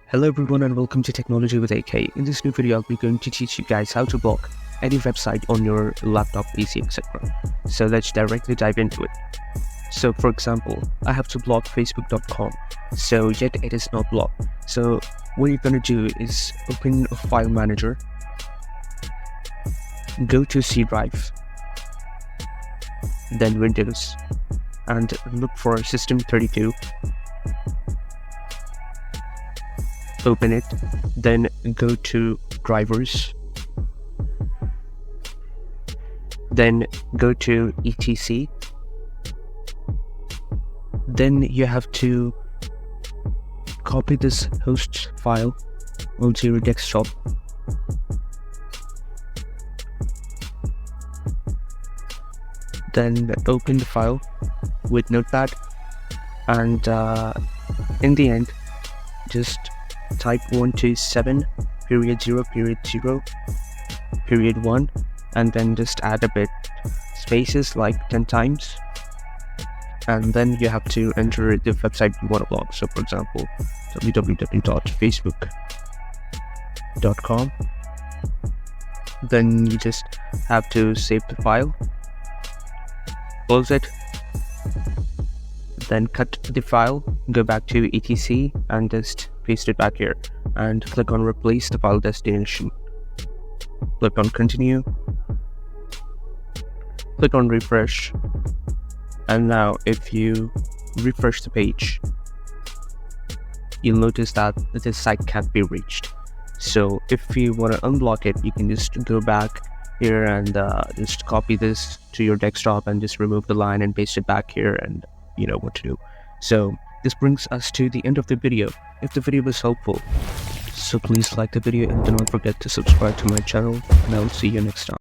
Hello everyone and welcome to Technology with AK. In this new video, I'll be going to teach you guys how to block any website on your laptop, PC, etc. So let's directly dive into it. So for example, I have to block facebook.com, so yet it is not blocked. So what you're going to do is open a file manager, go to C drive, then Windows, and look for System32. Open it, then go to drivers, then go to etc, then you have to copy this host file onto your desktop, then open the file with Notepad, and in the end just type 127.0.0.1 and then just add a bit spaces like 10 times, and then you have to enter the website you want to block. So for example, www.facebook.com. Then you just have to save the file, close it, then cut the file, go back to etc and just paste it back here, and click on replace the file destination. Click on continue, click on refresh, and now if you refresh the page, you'll notice that this site can't be reached. So if you want to unblock it, you can just go back here and just copy this to your desktop and just remove the line and paste it back here, and you know what to do. So this brings us to the end of the video. If the video was helpful, so please like the video and do not forget to subscribe to my channel, and I will see you next time.